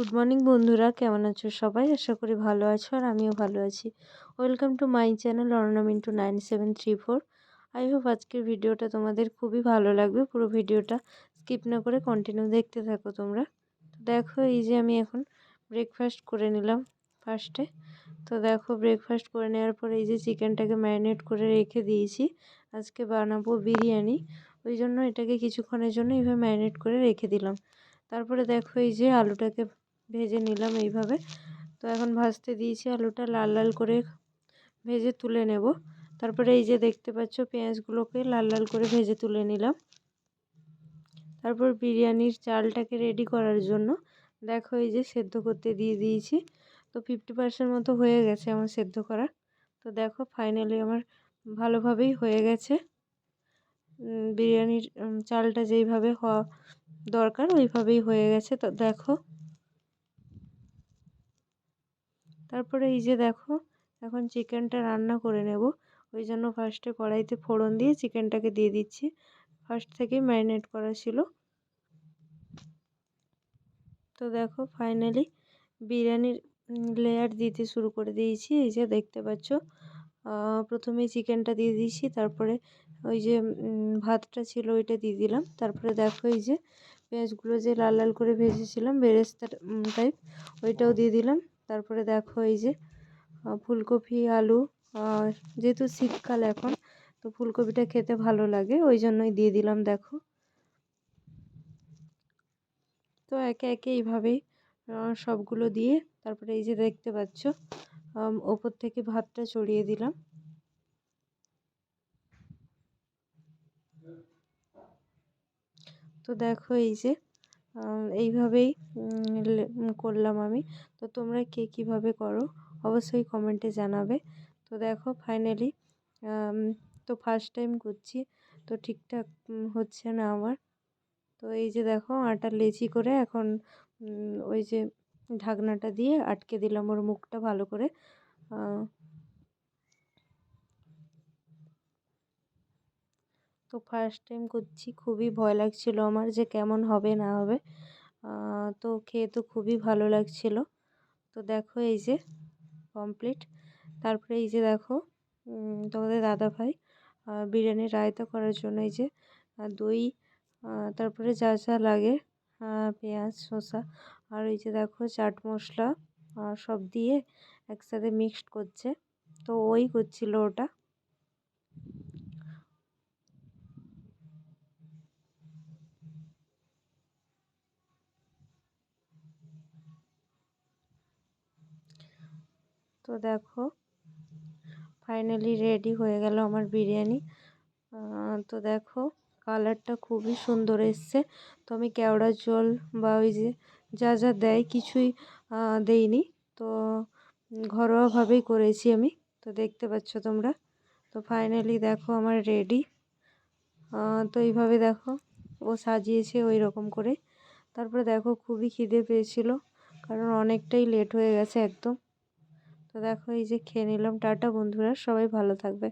Good morning বন্ধুরা, কেমন আছো সবাই? আশা করি ভালো আছো আর আমিও ভালো আছি। ওয়েলকাম টু মাই চ্যানেল অর্নামিন্টু 9734। আই হোপ আজকের ভিডিওটা তোমাদের খুবই ভালো লাগবে। পুরো ভিডিওটা স্কিপ না করে কন্টিনিউ দেখতে থাকো তোমরা। তো দেখো, এই যে আমি এখন ব্রেকফাস্ট করে নিলাম ফার্স্টে। তো দেখো, ব্রেকফাস্ট করে নেওয়ার পর এই যে চিকেনটাকে ম্যারিনেট করে রেখে দিয়েছি। আজকে বানাবো বিরিয়ানি, ওই জন্য এটাকে কিছুক্ষণের জন্য এইভাবে ম্যারিনেট করে রেখে দিলাম। তারপরে দেখো, এই যে আলুটাকে ভেজে নিলাম এইভাবে। তো এখন ভাজতে দিয়েছি, আলুটা লাল লাল করে ভেজে তুলে নেব। তারপরে এই যে দেখতে পাচ্ছ, পেঁয়াজগুলোকে লাল লাল করে ভেজে তুলে নিলাম। তারপর বিরিয়ানির চালটাকে রেডি করার জন্য দেখো, এই যে সেদ্ধ করতে দিয়ে দিয়েছি। তো 50% মতো হয়ে গেছে আমার সেদ্ধ করা। তো দেখো, ফাইনালি আমার ভালোভাবেই হয়ে গেছে। বিরিয়ানির চালটা যেইভাবে হওয়া দরকার ওইভাবেই হয়ে গেছে। তো দেখো, তারপরে এই যে দেখো, এখন চিকেনটা রান্না করে নেব। ওই জন্য ফার্স্টে কড়াইতে ফোড়ন দিয়ে চিকেনটাকে দিয়ে দিচ্ছি। ফার্স্ট থেকেই ম্যারিনেট করা ছিল। তো দেখো, ফাইনালি বিরিয়ানির লেয়ার দিতে শুরু করে দিয়েছি। এই যে দেখতে পাচ্ছ, প্রথমেই চিকেনটা দিয়ে দিয়েছি, তারপরে ওই যে ভাতটা ছিল ওইটা দিয়ে দিলাম। তারপরে দেখো, এই যে পেঁয়াজগুলো যে লাল লাল করে ভেজেছিলাম বেরেস্তা টাইপ, ওইটাও দিয়ে দিলাম। তারপরে দেখো, এই যে ফুলকপি আলু, যেহেতু শীতকাল এখন, তো ফুলকপিটা খেতে ভালো লাগে ওই জন্যই দিয়ে দিলাম। দেখো, তো একে একে এইভাবেই সবগুলো দিয়ে তারপরে এই যে দেখতে পাচ্ছ, ওপর থেকে ভাতটা ছড়িয়ে দিলাম। তো দেখো, এই যে এইভাবেই করলাম আমি। তো তোমরা কে কীভাবে করো অবশ্যই কমেন্টে জানাবে। তো দেখো, ফাইনালি তো ফার্স্ট টাইম করছি, তো ঠিকঠাক হচ্ছে না আমার। তো এই যে দেখো, আটা লেচি করে এখন ওই যে ঢাকনাটা দিয়ে আটকে দিলাম ওর মুখটা ভালো করে। তো ফার্স্ট টাইম করছি, খুবই ভয় লাগছিল আমার যে কেমন হবে না হবে। তো খেয়ে তো খুবই ভালো লাগছিল। তো দেখো, এই যে কমপ্লিট। তারপরে এই যে দেখো, তোমাদের দাদাভাই বিরিয়ানির রায়তা করার জন্য এই যে দই, তারপরে যা যা লাগে, পেঁয়াজ শসা আর এই যে দেখো চাট মশলা সব দিয়ে একসাথে মিক্সড করছে। তো ওই করছিল ওটা। তো দেখো, ফাইনালি রেডি হয়ে গেল আমার বিরিয়ানি। তো দেখো, কালারটা খুবই সুন্দর এসছে। তো আমি কেওড়ার জল বা ওই যে যা যা দেয় কিছুই দেইনি, তো ঘরোয়াভাবেই করেছি আমি। তো দেখতে পাচ্ছ তোমরা। তো ফাইনালি দেখো, আমার রেডি। তো এইভাবে দেখো, ও সাজিয়েছে ওই রকম করে। তারপরে দেখো, খুবই খিদে পেয়েছিল কারণ অনেকটাই লেট হয়ে গেছে একদম। তো দেখো, এই যে খেয়ে নিলাম। টাটা বন্ধুরা, সবাই ভালো থাকবে।